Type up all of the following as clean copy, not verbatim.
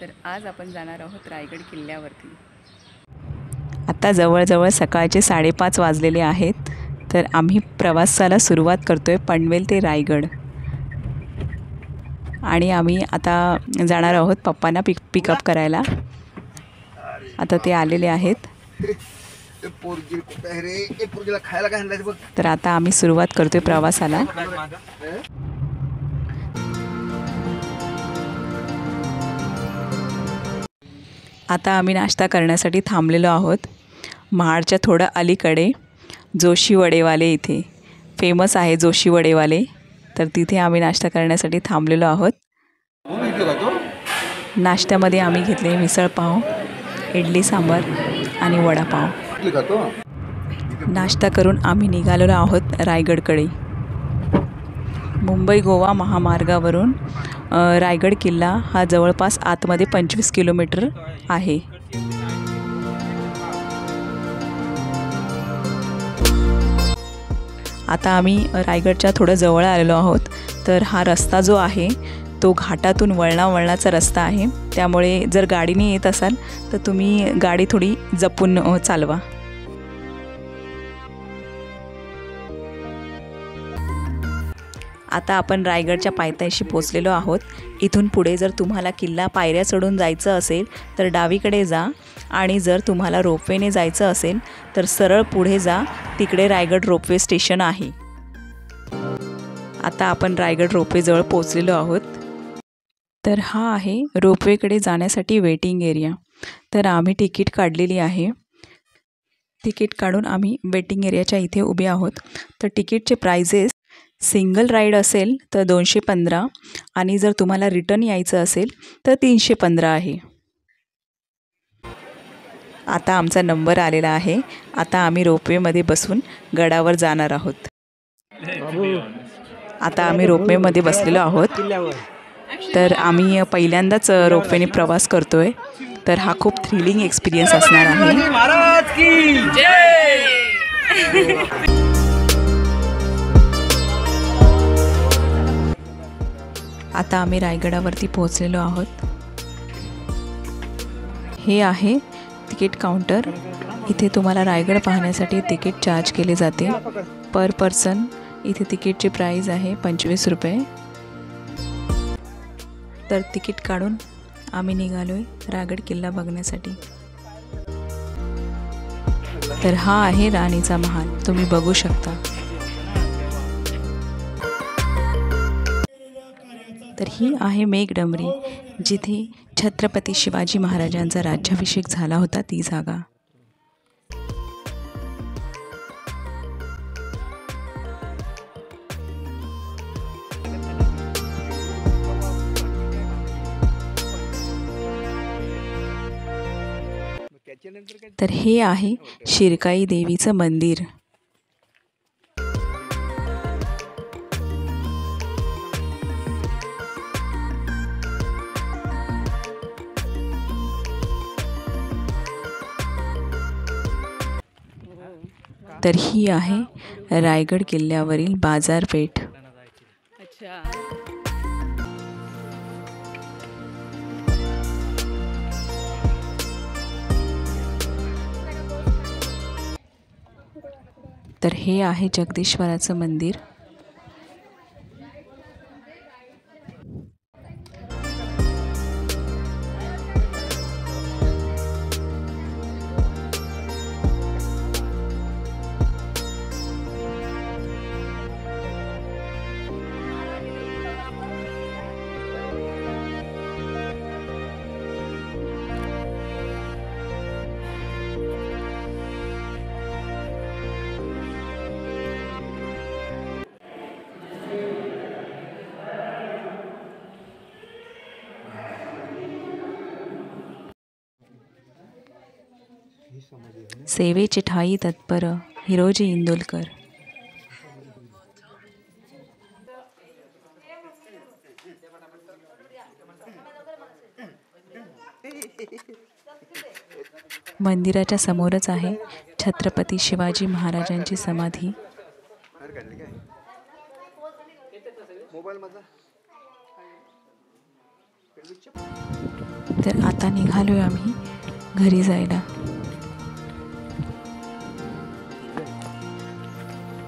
तर आज आपण जाणार आहोत रायगड किल्ल्यावरती। आता जवळजवळ सकाळचे 5:30 वाजलेले आहेत। तर आम्ही प्रवासाला सुरुवात करतोय पनवेल ते रायगड। आणि आम्ही आता जाणार आहोत पप्पांना पिकअप करायला। आता ते आलेले आहेत। तर आता आम्ही सुरुवात करतोय प्रवासाला। आता आम्ही नाश्ता करण्यासाठी थांबलेलो आहोत महाडच्या थोडं अलीकडे जोशी वडेवाले इथे फेमस आहे जोशी वडेवाले। तर तिथे आम्ही नाश्ता करण्यासाठी थांबलेलो आहोत। नाश्त्यामध्ये आम्ही घेतले मिसळ पाव, इडली सांबार आणि वडापाव। नाश्ता करून आम्ही निघालेलो आहोत रायगडकडे। मुंबई गोवा महामार्गावरून रायगड किल्ला हा जवळपास आतमध्ये 25 किलोमीटर आहे। आता आम्ही रायगडच्या थोडं जवळ आलेलो आहोत। तर हा रस्ता जो आहे तो घाटातून वळणाचा रस्ता आहे, त्यामुळे जर गाडीने येत असाल तर तुम्ही गाडी थोडी जपून चालवा। आता आपण रायगडच्या पायथ्याशी पोचलेलो आहोत। इथून पुढे जर तुम्हाला किल्ला पायऱ्या चढून जायचं असेल तर डावीकडे जा, आणि जर तुम्हाला रोपवेने जायचं असेल तर सरळ पुढे जा, तिकडे रायगड रोपवे स्टेशन आहे। आता आपण रायगड रोपवेजवळ पोचलेलो आहोत। तर हा आहे रोपवेकडे जाण्यासाठी वेटिंग एरिया। तर आम्ही तिकीट काढलेली आहे। तिकीट काढून आम्ही वेटिंग एरियाच्या इथे उभे आहोत। तर तिकीटचे प्राइजेस सिंगल राईड असेल तर 215, आणि जर तुम्हाला रिटर्न यायचं असेल तर 315 आहे। आता आमचा नंबर आलेला आहे। आता आम्ही रोपवेमध्ये बसून गडावर जाणार आहोत। आता आम्ही रोपवेमध्ये बसलेलो आहोत। तर आम्ही पहिल्यांदाच रोपवेने प्रवास करतोय, तर हा खूप थ्रिलिंग एक्सपिरियन्स असणार आहे। महाराज की जय। आता आम्ही रायगडावरती पोहोचलेलो आहोत। हे आहे तिकीट काउंटर। इथे तुम्हाला रायगड पाहण्यासाठी तिकीट चार्ज केले जाते। पर पर्सन इथे तिकीटची प्राइस आहे 25 रुपये। तर तिकीट काढून आम्ही निघालोय रायगड किल्ला बघण्यासाठी। तर हा आहे राणीचा महाल, तुम्ही बघू शकता। तर ही आहे मेघडंबरी, जिथे छत्रपती शिवाजी महाराजांचा राज्याभिषेक झाला होता ती जागा। तर हे आहे शिरकाई देवीचं मंदिर। तर ही आहे रायगड किल्ल्यावरील बाजारपेठ। तर हे आहे जगदीश्वराचं मंदिर। सेवेचे ठाई तत्पर हिरोजी इंदुलकर। मंदिराच्या समोरच आहे छत्रपती शिवाजी महाराजांची समाधी। तर आता निघालोय आम्ही घरी जायला.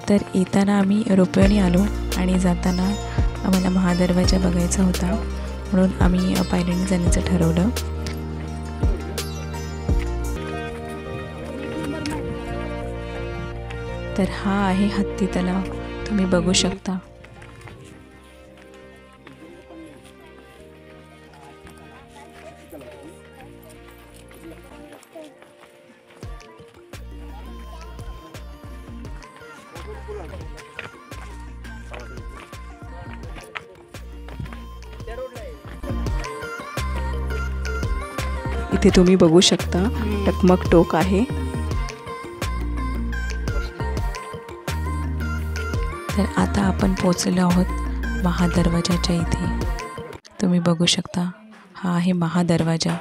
तर येताना आम्ही रोपवेने आलो आणि जाताना आम्हाला महादरवाजा बघायचा होता, म्हणून आम्ही पायऱ्याने जाण्याचं ठरवलं. तर हा आहे हत्ती तलाव, तुम्ही बघू शकता. इथे तुम्ही बघू शकता टकमक टोक आहे. तर आता आपण पोहोचलो आहोत महादरवाजाच्या इथे. तुम्ही बघू शकता हा आहे महादरवाजा.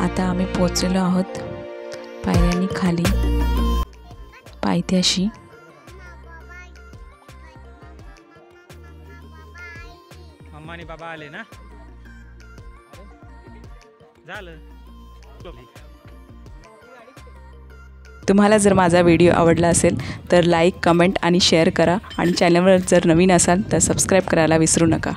आता आम्ही पोहोचलेलो आहोत पायऱ्यांनी खाली पायथ्याशी. मम्मा आणि बाबा आले ना, झालं. तुम्हाला जर माझा व्हिडिओ आवडला असेल तर लाईक, कमेंट आणि शेअर करा आणि चॅनलवर जर नवीन असाल तर सबस्क्राईब करायला विसरू नका.